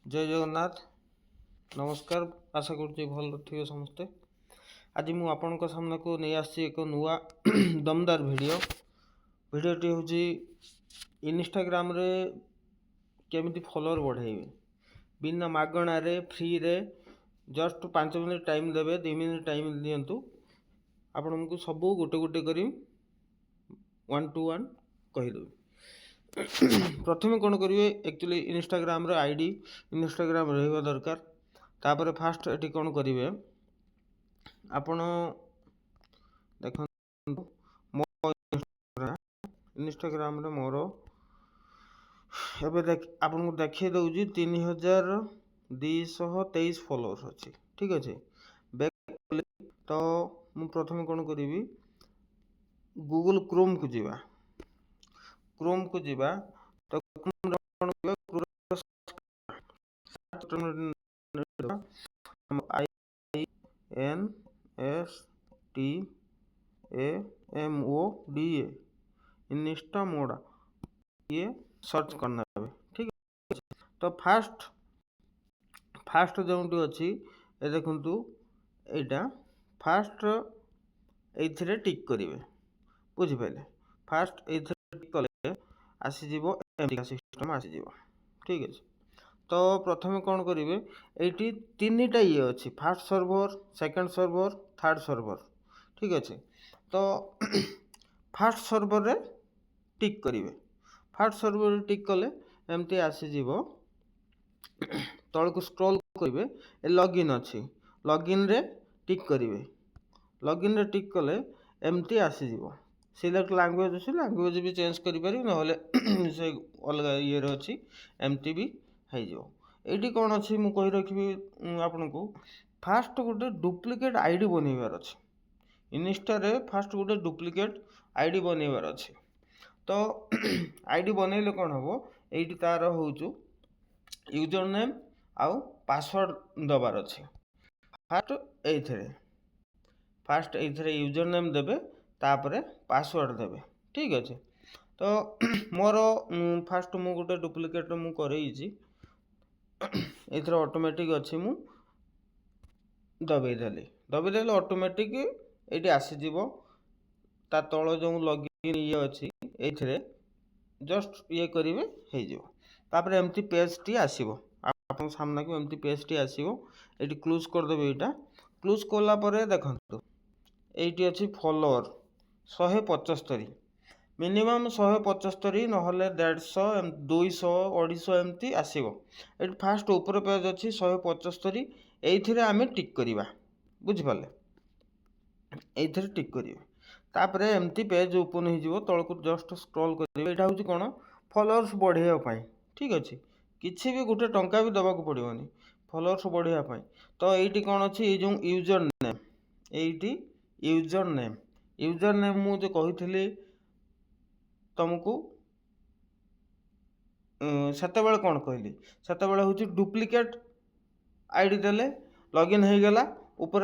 जय जगन्नाथ। नमस्कार। आशा करुँच भल थे समस्ते। आज मु आपण सामना को नहीं आसी एक नुआ दमदार भिडियोटी हूँ इंस्टाग्राम रे केमिति फॉलोअर बढ़ाइबे बिना मागणा रे फ्री रे जस्ट 5 मिनट टाइम देवे 2 मिनट टाइम दिंतु आपण को सब गोटे गोटे करी 1 to 1 कहीदेवी। प्रथम कौन करेंगे एक्चुअली इंस्टाग्राम रो आईडी इंस्टाग्राम रहा दरकार। तापर फास्ट ये कौन करेंगे आपण देख मो इंस्टाग्राम रे मोर एबे देख आपन को देखिए दउजी 3223 फॉलोअर्स अच्छे। ठीक अच्छे तो मु प्रथम कौन करी गूगल क्रोम को जीवा तो INSTAMODA इंस्टामोडा ये सर्च करना है। ठीक है तो फास्ट जो अच्छी ये देखु यहाँ फास्ट ये टिक करेंगे बुझिपारे। फास्ट ये टिक कले आसीज सिस्टम आसीज। ठीक है तो प्रथम कौन करेंगे ये 3टा ये अच्छी fast server second server third server. ठीक अच्छे तो फास्ट सर्वर रे टिक करेंगे। फास्ट सर्वर टिक कले एमती आसीज तल को स्क्रॉल करेंगे लॉगिन अच्छी लॉगिन रे टिक करेंगे। लॉगिन रे टिक कले एमती आसीज सिलेक्ट लैंग्वेज अच्छी लैंग्वेज भी चेंज करें ना से अलग ये अच्छी एमती भी ये कौन अच्छी मुझे कही रखी आपन को फास्ट गोटे डुप्लिकेट आईडी बनइबार अच्छे। इनस्टा रे फास्ट गोटे डुप्लिकेट आईडी बनइबार अच्छे। तो आईडी बनइले कौन हम ये तार हूँ यूजर नेम आउ पासवर्ड दबार अच्छे। फास्ट ये यूजर नेम देवे तापर पासवर्ड देवे। ठीक अच्छे तो मोर फास्ट मु गोटे डुप्लिकेट मु करई ऑटोमेटिक अच्छी मु दबेदेली ऑटोमेटिक ये आसीज ता तल जो लॉगिन ये अच्छी ये जस्ट ये करेंगे होपर एमती पेज टी आसो आप सामना को एमती पेज टी आसो ये क्लोज करदेवे। यहाँ क्लोज कलापर देखो ये अच्छी फॉलोअर 175 मिनिमम 175 ना 150 200 250 एमती आसो। ये फास्ट ऊपर पेज अच्छी 175 ये आम टिक करवा बुझिपारे ये टिक करेंगे तापर एमती पेज ओपन हो तल को जस्ट स्क्रॉल करेंगे। यहाँ हूँ कौन फॉलोअर्स बढ़ाई। ठीक अच्छे किसी भी गोटे टंका भी दबा को पड़ोनी फॉलोअर्स बढ़ाई। तो ये कौन अच्छी ये जो यूजर नेम ये यूजर नेम मुझे कही तुमको सेतेबेले कौन कहली सेतेबेले हूँ डुप्लिकेट आईडी देले लॉगिन हो गला ऊपर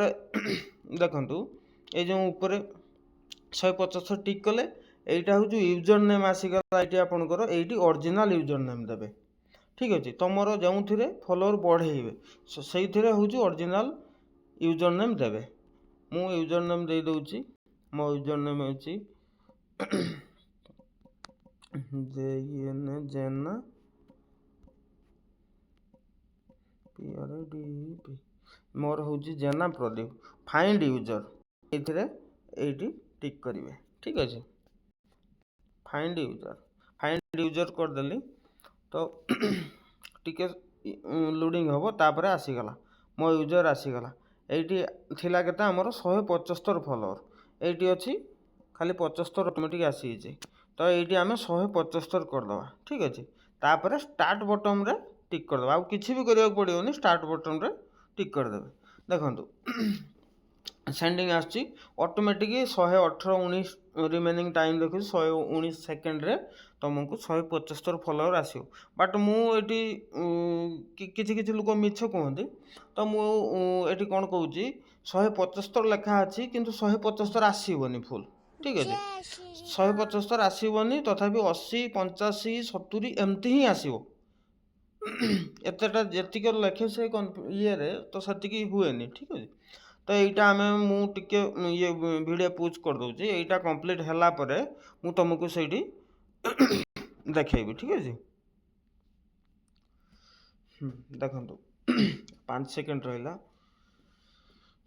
देखंतु ये जो ऊपर 175 टिक कले यहाँ हूँ यूजर नेम आसीगला ये आपंकर ये ओरिजिनल यूजर नेम देवे। ठीक अच्छे तुम जो फॉलोअर बढ़ेबे से हूँ ओरिजिनल यूजर नेम देवे। मु यूजर नेम दे दूची मो यूजर नेम होची जेना PRDP मोर हूँ जेना प्रदीप फाइंड यूजर ये टिक करेंगे। ठीक अच्छे फाइंड यूजर करदेली तो टिके लोडिंग हम तापर आसीगला मो यूजर आसीगला ये थिला केते हमर 175 फॉलोअर ये अच्छी खाली 75 ऑटोमेटिक आसी तो ये आम 175 करदे। ठीक अच्छे तापर स्टार्ट बटन रे टिक करदे आ किसी भी करने पड़ोनी स्टार्ट बटन रे टिक करदे। देखो सेंडिंग आसी ऑटोमेटिक 118 रिमेनिंग टाइम देखो 119 सेकेंड रे तुमको 175 फॉलोअर आसो। बट मुझे किसी लोक मिछ कहते तो मुझे कौन कौच 175 लेखा अच्छी किंतु 175 आसबनी फुल। ठीक अच्छे 175 आसबनी तथापि 80 85 70 एमती ही आसो। ଏତେଟା ଯେତିକି ଲେଖେ ସେ ଇଏରେ ତ ସେତିକି ହୁଏନି, ଠିକ୍ ଅଛି। ତ ଏଇଟା ମୁଁ ଟିକେ ଇଏ ଭିଡ଼ିଓ ପୁଜ୍ କରିଦେଉଛି, ଏଇଟା କମ୍ପ୍ଲିଟ୍ ହେଲା ପରେ ମୁଁ ତୁମକୁ ସେଇଠି ଦେଖେଇବି, ଠିକ୍ ଅଛି। ଦେଖନ୍ତୁ 5 ସେକେଣ୍ଡ ରହିଲା,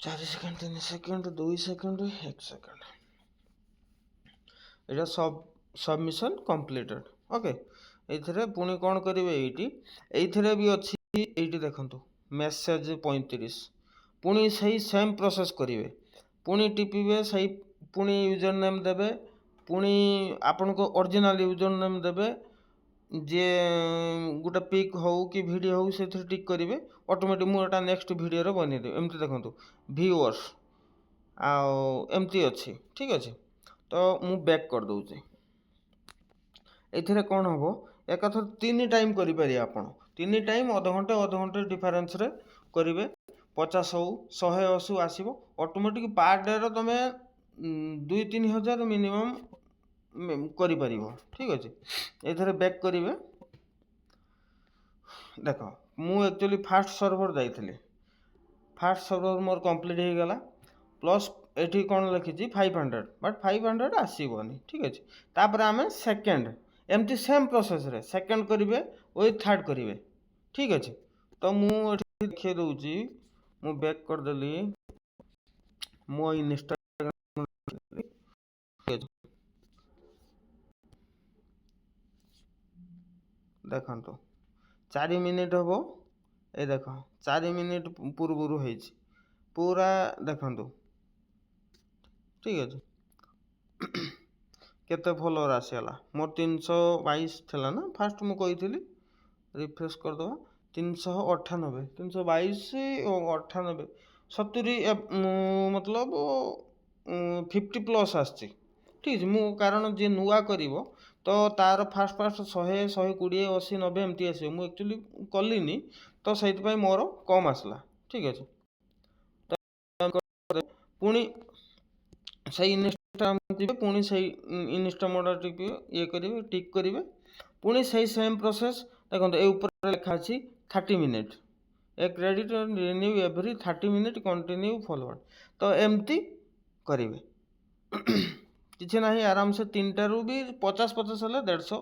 4 ସେକେଣ୍ଡ, 3 ସେକେଣ୍ଡ, 2 ସେକେଣ୍ଡ, 1 ସେକେଣ୍ଡ। ଏଇଟା ସବମିଶନ୍ କମ୍ପ୍ଲିଟେଡ୍। ଓକେ, ଏଇଥିରେ ପୁଣି କ'ଣ କରିବେ, ଏଇଥିରେ ବି ଅଛି, ଏଇଠି ଦେଖନ୍ତୁ ମେସେଜ୍ 35, ପୁଣି ସେଇ ସେମ୍ ପ୍ରୋସେସ୍ କରିବେ, ପୁଣି ଟିପିବେ, ସେଇ ପୁଣି ୟୁଜର୍ ନେମ୍ ଦେବେ, ପୁଣି ଆପଣଙ୍କ ଅରିଜିନାଲ୍ ୟୁଜର୍ ନେମ୍ ଦେବେ, ଯିଏ ଗୋଟେ ପିକ୍ ହଉ କି ଭିଡ଼ିଓ ହଉ ସେଥିରେ ଟିକ୍ କରିବେ, ଅଟୋମେଟିକ୍ ମୁଁ ଏଟା ନେକ୍ସଟ ଭିଡ଼ିଓରେ ବନେଇଦେବି। ଏମିତି ଦେଖନ୍ତୁ ଭିଉଅର୍ସ ଆଉ ଏମିତି ଅଛି, ଠିକ୍ ଅଛି। ତ ମୁଁ ବ୍ୟାକ୍ କରିଦେଉଛି। ଏଥିରେ କ'ଣ ହେବ, ଏକାଥରେ 3 ଟାଇମ୍ କରିପାରିବେ ଆପଣ, 3 ଟାଇମ୍ ଅଧଘଣ୍ଟେ ଡିଫରେନ୍ସରେ କରିବେ। 50 ହଉ 180 ଆସିବ ଅଟୋମେଟିକ୍। ପାର୍ ଡେର ତୁମେ 2-3 ହଜାର ମିନିମମ୍ କରିପାରିବ, ଠିକ୍ ଅଛି। ଏଥିରେ ବ୍ୟାକ୍ କରିବେ। ଦେଖ ମୁଁ ଆକ୍ଚୁଆଲି ଫାଷ୍ଟ ସର୍ଭର ଯାଇଥିଲି, ଫାଷ୍ଟ ସର୍ଭର ମୋର କମ୍ପ୍ଲିଟ୍ ହେଇଗଲା, ପ୍ଲସ୍ ଏଠି କ'ଣ ଲେଖିଛି 500, ବଟ୍ 500 ଆସିବନି, ଠିକ୍ ଅଛି। ତାପରେ ଆମେ ସେକେଣ୍ଡ ଏମିତି ସେମ୍ ପ୍ରୋସେସ୍ରେ ସେକେଣ୍ଡ କରିବେ, ୱିଥ୍ ଥାର୍ଡ଼ କରିବେ, ଠିକ୍ ଅଛି। ତ ମୁଁ ଏଠି ଦେଖେଇ ଦେଉଛି, ମୁଁ ବ୍ୟାକ୍ କରିଦେଲି, ମୋ ଇନଷ୍ଟାଗ୍ରାମ ଦେଖନ୍ତୁ 4 ମିନିଟ୍ ହେବ, ଏ ଦେଖ 4 ମିନିଟ୍ ପୂର୍ବରୁ ହେଇଛି ପୁରା, ଦେଖନ୍ତୁ, ଠିକ୍ ଅଛି। କେତେ ଫଲୋଅର୍ ଆସିଗଲା ମୋର, 322 ଥିଲା ନା ଫାଷ୍ଟ ମୁଁ କହିଥିଲି। ରିଫ୍ରେଶ୍ କରିଦେବା, 398, 322, 98, 70, ମତଲବ 50 ପ୍ଲସ୍ ଆସିଛି, ଠିକ୍ ଅଛି। ମୁଁ କାରଣ ଯିଏ ନୂଆ କରିବ ତ ତାର ଫାଷ୍ଟ 100, 120, 80, 90 ଏମିତି ଆସିବ। ମୁଁ ଆକ୍ଚୁଆଲି କଲିନି ତ ସେଇଥିପାଇଁ ମୋର କମ୍ ଆସିଲା, ଠିକ୍ ଅଛି। ପୁଣି ସେଇ ଇନଷ୍ଟାଗ୍ରାମ ଯିବେ, ପୁଣି ସେଇ ଇନଷ୍ଟାଗ୍ରାମ ଟିକେ ଇଏ କରିବେ, ଟିକ୍ କରିବେ, ପୁଣି ସେଇ ସେମ୍ ପ୍ରୋସେସ୍। ଦେଖନ୍ତୁ ଏ ଉପରେ ଲେଖା ଅଛି 30 minute, a credit renew every 30 minute continue follower. ତ ଏମିତି କରିବେ, କିଛି ନାହିଁ, ଆରାମସେ 3ଟାରୁ ବି 50 ହେଲେ 150,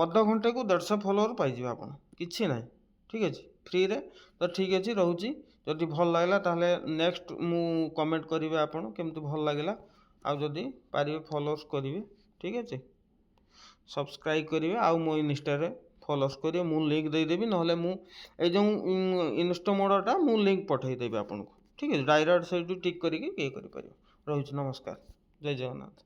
ଅଧଘଣ୍ଟେକୁ 150 ଫଲୋଅର୍ ପାଇଯିବେ ଆପଣ, କିଛି ନାହିଁ, ଠିକ୍ ଅଛି, ଫ୍ରିରେ। ତ ଠିକ୍ ଅଛି, ରହୁଛି। ଯଦି ଭଲ ଲାଗିଲା ତାହେଲେ ନେକ୍ସଟ ମୁଁ କମେଣ୍ଟ କରିବେ ଆପଣ କେମିତି ଭଲ ଲାଗିଲା, ଆଉ ଯଦି ପାରିବେ ଫଲୋଅର୍ସ କରିବେ, ଠିକ୍ ଅଛି। ସବସ୍କ୍ରାଇବ୍ କରିବେ, ଆଉ ମୋ ଇନଷ୍ଟାରେ ଫଲୋଅର୍ସ କରିବେ, ମୁଁ ଲିଙ୍କ୍ ଦେଇଦେବି, ନହେଲେ ମୁଁ ଏଇ ଯେଉଁ ଇନଷ୍ଟମୋଡ଼ଟା ମୁଁ ଲିଙ୍କ୍ ପଠାଇଦେବି ଆପଣଙ୍କୁ, ଠିକ୍ ଅଛି। ଡାଇରେକ୍ଟ ସେଇଠୁ ଟିକ୍ କରିକି ଇଏ କରିପାରିବେ। ରହୁଛି, ନମସ୍କାର, ଜୟ ଜଗନ୍ନାଥ।